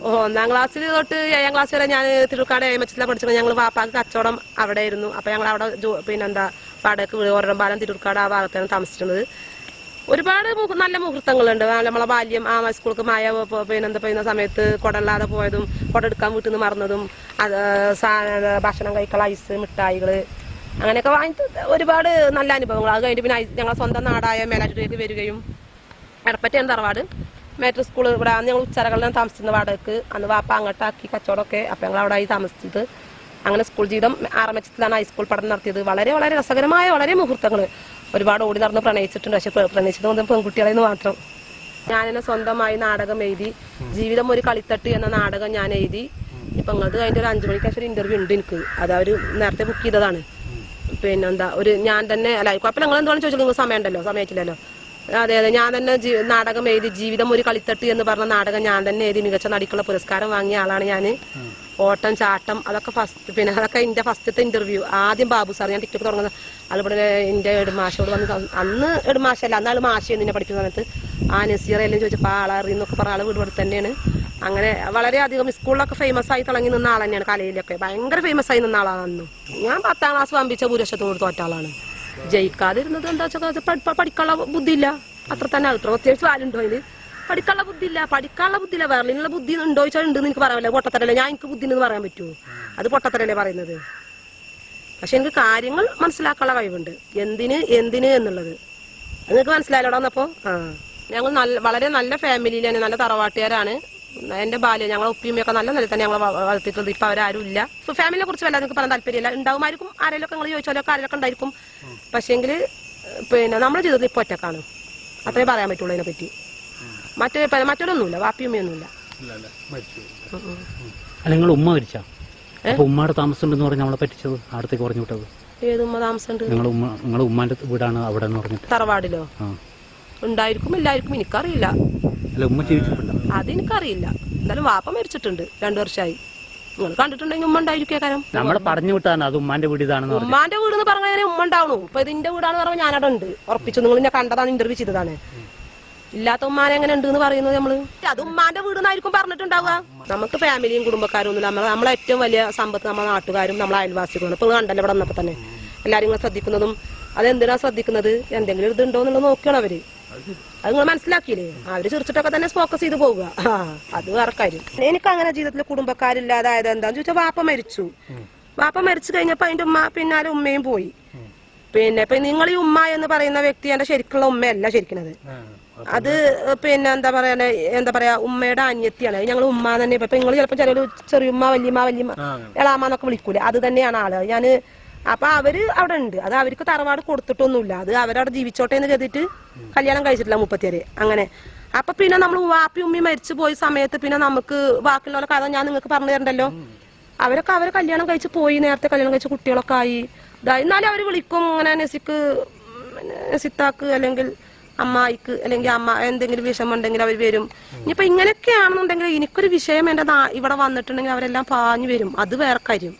1ാം ക്ലാസ്സിൽ തൊട്ട് 7ാം ക്ലാസ് വരെ ഞാൻ തിരുക്കാട് AMHൽ പഠിച്ചത്. ഞങ്ങൾ വാപ്പാക്ക് കച്ചവടം അവിടെ ആയിരുന്നു. അപ്പൊ ഞങ്ങൾ അവിടെ പിന്നെന്താ വാടകയ്ക്ക് ഓരമ്പാലം തിരുക്കാട് ആ ഭാഗത്താണ് താമസിക്കുന്നത്. ഒരുപാട് നല്ല മുഹൂർത്തങ്ങളുണ്ട്. നമ്മളെ ബാല്യം ആ സ്കൂൾക്ക് മഴ പിന്നെന്താ പെയ്യുന്ന സമയത്ത് കുടല്ലാതെ പോയതും കുട എടുക്കാൻ വീട്ടിൽ നിന്ന് മറന്നതും ഭക്ഷണം കഴിക്കാൻ ഐസ് മിഠായികള് അങ്ങനെയൊക്കെ വാങ്ങി ഒരുപാട് നല്ല അനുഭവങ്ങൾ. അത് കഴിഞ്ഞിട്ട് പിന്നെ ഞങ്ങളെ സ്വന്തം നാടായ മേലാറ്റൂരിലേക്ക് വരികയും എടപ്പറ്റയാണ് തറവാട്. മേറ്റർ സ്കൂൾ ഇവിടെ ഞങ്ങൾ ഉച്ചറകളിലാണ് താമസിക്കുന്ന വാടകയ്ക്ക്. അന്ന് വാപ്പ അങ്ങോട്ടാക്കി കച്ചവടമൊക്കെ. അപ്പം ഞങ്ങൾ അവിടെ ആയി താമസിച്ചത്. അങ്ങനെ സ്കൂൾ ജീവിതം ആറമച്ചത്തിലാണ് ഹൈസ്കൂൾ പഠനം നടത്തിയത്. വളരെ വളരെ രസകരമായ വളരെ മുഹൂർത്തങ്ങൾ. ഒരുപാട് ഓടി നടന്ന് പ്രണയിച്ചിട്ടുണ്ട്. പക്ഷെ പ്രണയിച്ചത് കൊണ്ട് പെൺകുട്ടികളെന്ന് മാത്രം. ഞാനെന്നെ സ്വന്തമായി നാടകം എഴുതി. ജീവിതം ഒരു കളിത്തട്ട് എന്ന നാടകം ഞാൻ എഴുതി. ഇപ്പം നിങ്ങൾക്ക് അതിൻ്റെ ഒരു 5 മണിക്ക് ശേഷം ഒരു ഇന്റർവ്യൂ ഉണ്ട് എനിക്ക്. അത് അവർ നേരത്തെ ബുക്ക് ചെയ്തതാണ്. പിന്നെന്താ ഞാൻ തന്നെ അല്ല കുഴപ്പമില്ല. നിങ്ങൾ എന്താണ് ചോദിച്ചാൽ നിങ്ങൾ സമയം ഉണ്ടല്ലോ, സമയത്തില്ലല്ലോ. അതെ ഞാൻ തന്നെ നാടകം എഴുതി. ജീവിതം ഒരു കളിത്തട്ട് എന്ന് പറഞ്ഞ നാടകം ഞാൻ തന്നെ എഴുതി മികച്ച നടിക്കുള്ള പുരസ്കാരം വാങ്ങിയ ആളാണ് ഞാൻ. ഓട്ടം ചാട്ടം അതൊക്കെ ഫസ്റ്റ്. പിന്നെ അതൊക്കെ എൻ്റെ ഫസ്റ്റത്തെ ഇന്റർവ്യൂ. ആദ്യം ബാബു സാർ, ഞാൻ ടിക്ടോക്ക് തുടങ്ങുന്നത് അതുപോലെ എൻ്റെ എടുമാഷോട് വന്ന് അന്ന് എടുമാഷല്ല അന്ന് ആൾ മാഷി നിന്നെ പഠിക്കുന്ന സമയത്ത് ആ നസീർ എല്ലാം ചോദിച്ചപ്പോൾ ആളറിയെന്നൊക്കെ പറഞ്ഞ ആൾ വീട് ഇവിടെ തന്നെയാണ്. അങ്ങനെ വളരെയധികം സ്കൂളിലൊക്കെ ഫേമസ് ആയി തിളങ്ങി നിന്ന ആൾ തന്നെയാണ്. കലയിലൊക്കെ ഭയങ്കര ഫേമസ് ആയി നിന്ന ആളാണ് അന്ന്. ഞാൻ 10ാം ക്ലാസ് വമ്പിച്ച ഭൂരിപക്ഷത്തോട് തോറ്റ ആളാണ്. ജയിക്കാതിരുന്നത് എന്താ വെച്ചാൽ പഠിക്കാനുള്ള ബുദ്ധിയില്ല. അത്ര തന്നെ അത്ര പ്രത്യേകിച്ച് ആരുണ്ടോ അതിന് പഠിക്കാനുള്ള ബുദ്ധിയില്ല. വേറെ ബുദ്ധി ഉണ്ടോ ചോദിച്ചാൽ ഉണ്ടെന്ന് എനിക്ക് പറയാൻ പറ്റില്ല. പൊട്ടത്തരല്ലേ ഞാൻ എനിക്ക് ബുദ്ധി എന്ന് പറയാൻ പറ്റുമോ? അത് പൊട്ടത്തരല്ലേ പറയുന്നത്. പക്ഷെ എനിക്ക് കാര്യങ്ങൾ മനസ്സിലാക്കാനുള്ള കഴിവുണ്ട്. എന്തിന് എന്നുള്ളത് നിങ്ങൾക്ക് മനസ്സിലായല്ലോടാ. വന്നപ്പോ ഞങ്ങൾ വളരെ നല്ല ഫാമിലിയിലാണ്, നല്ല തറവാട്ടുകാരാണ്. എന്റെ ബാല്യം ഞങ്ങളെ ഉപ്പിയുമ്മയൊക്കെ നല്ല നില തന്നെ ഞങ്ങൾ വളർത്തിയിട്ടുണ്ട്. ഇപ്പൊ അവരാരും ഇല്ല. ഫാമിലിയെ കുറിച്ച് വല്ലാതെ നിങ്ങൾക്ക് പറയാൻ താല്പര്യമില്ല. ഉണ്ടാവുമായിരിക്കും ആരെയൊക്കെ നിങ്ങൾ ചോദിച്ചാലൊക്കെ ആരെയൊക്കെ ഉണ്ടായിരിക്കും. പക്ഷേങ്കിൽ പിന്നെ നമ്മുടെ ജീവിതത്തിൽ ഇപ്പൊ ഒറ്റക്കാണ്. അത്രേ പറയാൻ പറ്റുള്ളൂ അതിനെ പറ്റി. മറ്റൊരൊന്നുമില്ല. വാപ്പിയുമ്മയൊന്നുമില്ല. നിങ്ങൾ ഉമ്മ മരിച്ച ഉമ്മയുടെ താമസമുണ്ടെന്ന് പറഞ്ഞ് നമ്മളെ പറ്റിച്ചത് അടുത്തേക്ക് പറഞ്ഞു വിട്ടത് ഏത് ഉമ്മ താമസമുണ്ട്? നിങ്ങളുടെ ഉമ്മാന്റെ വീടാണ് അവിടെ പറഞ്ഞിട്ട് തറവാടിലോ ഉണ്ടായിരിക്കും ഇല്ലായിരിക്കും എനിക്കറിയില്ല. അല്ല ഉമ്മ ജീവിച്ചിട്ടില്ല അതെനിക്കറിയില്ല. എന്തായാലും വാപ്പ മരിച്ചിട്ടുണ്ട് 2 വർഷമായി. നിങ്ങൾ കണ്ടിട്ടുണ്ടെങ്കിൽ ഉമ്മ ഉണ്ടായിരിക്കും. കാരണം നമ്മളെ പറഞ്ഞു വിട്ടാണ് അത് ഉമ്മാന്റെ വീട് ഇതാണെന്ന്. ഉമ്മാന്റെ വീട് എന്ന് പറഞ്ഞാൽ ഉമ്മ ഉണ്ടാവണു. ഇപ്പൊ ഇതിന്റെ വീടാന്ന് പറഞ്ഞാൽ ഞാനവിടെ ഉണ്ട് ഉറപ്പിച്ചു. നിങ്ങൾ ഞാൻ കണ്ടതാണ്, ഇന്റർവ്യൂ ചെയ്തതാണ്. ഇല്ലാത്ത ഉമ്മാനെ എങ്ങനെ ഉണ്ട് എന്ന് പറയുന്നത് നമ്മള്. അത് ഉമ്മാന്റെ വീട് എന്നായിരിക്കും പറഞ്ഞിട്ടുണ്ടാവുക. നമുക്ക് ഫാമിലിയും കുടുംബക്കാരും ഒന്നുമില്ല. നമ്മളെ ഏറ്റവും വലിയ സമ്പത്ത് നമ്മളെ നാട്ടുകാരും നമ്മളെ അയൽവാസികളും. ഇപ്പൊ കണ്ടല്ലോ ഇവിടെ വന്നപ്പോ തന്നെ എല്ലാരും ഇങ്ങനെ ശ്രദ്ധിക്കുന്നതും. അതെന്തിനാ ശ്രദ്ധിക്കുന്നത്? എന്തെങ്കിലും ഇതുണ്ടോ എന്നുള്ളത് നോക്കണം അവര്. അത് നിങ്ങൾ മനസ്സിലാക്കിയില്ലേ? അവര് ചിരിച്ചിട്ടൊക്കെ തന്നെ ഫോക്കസ് ചെയ്ത് പോവുക. അത് വേറെ കാര്യം. എനിക്ക് അങ്ങനെ ജീവിതത്തിൽ കുടുംബക്കാരില്ലാതായത് എന്താന്ന് ചോദിച്ചാൽ വാപ്പ മരിച്ചു. വാപ്പ മരിച്ചു കഴിഞ്ഞപ്പോ അതിന്റെ പിന്നാലെ ഉമ്മയും പോയി. പിന്നെ ഇപ്പൊ നിങ്ങൾ ഈ ഉമ്മ എന്ന് പറയുന്ന വ്യക്തി എന്റെ ശരിക്കുള്ള ഉമ്മയല്ല ശരിക്കുന്നത്. അത് പിന്നെ എന്താ പറയാ ഉമ്മയുടെ അനിയത്തിയാണ്. ഞങ്ങൾ ഉമ്മ തന്നെ. ഇപ്പൊ നിങ്ങൾ ചിലപ്പോ ചെറിയുമ്മ വല്യമ്മ എളാമ്മ എന്നൊക്കെ വിളിക്കൂലേ, അത് തന്നെയാണ് ആള്. ഞാന് അപ്പൊ അവര് അവിടെ ഉണ്ട്. അത് അവർക്ക് തറവാട് കൊടുത്തിട്ടൊന്നുമില്ല. അത് അവരവിടെ ജീവിച്ചോട്ടെ എന്ന് കരുതിയിട്ട് കല്യാണം കഴിച്ചിട്ടില്ല 30 അങ്ങനെ. അപ്പൊ പിന്നെ നമ്മൾ വാപ്പി ഉമ്മി മരിച്ചു പോയ സമയത്ത് പിന്നെ നമുക്ക് ബാക്കിയുള്ള കഥ ഞാൻ നിങ്ങൾക്ക് പറഞ്ഞു തരണ്ടല്ലോ. അവരെ കല്യാണം കഴിച്ച് പോയി. നേരത്തെ കല്യാണം കഴിച്ച കുട്ടികളൊക്കെ ആയി ഇതായി. എന്നാലും അവര് വിളിക്കും ഇങ്ങനെ നസിത്താക്ക് അല്ലെങ്കിൽ അമ്മായിക്ക് അല്ലെങ്കിൽ അമ്മ എന്തെങ്കിലും വിഷമം ഉണ്ടെങ്കിൽ അവർ വരും. ഇനിയിപ്പൊ ഇങ്ങനെയൊക്കെയാണെന്നുണ്ടെങ്കിൽ എനിക്കൊരു വിഷയം എന്റെ ഇവിടെ വന്നിട്ടുണ്ടെങ്കിൽ അവരെല്ലാം പാഞ്ഞു വരും. അത് വേറെ കാര്യം.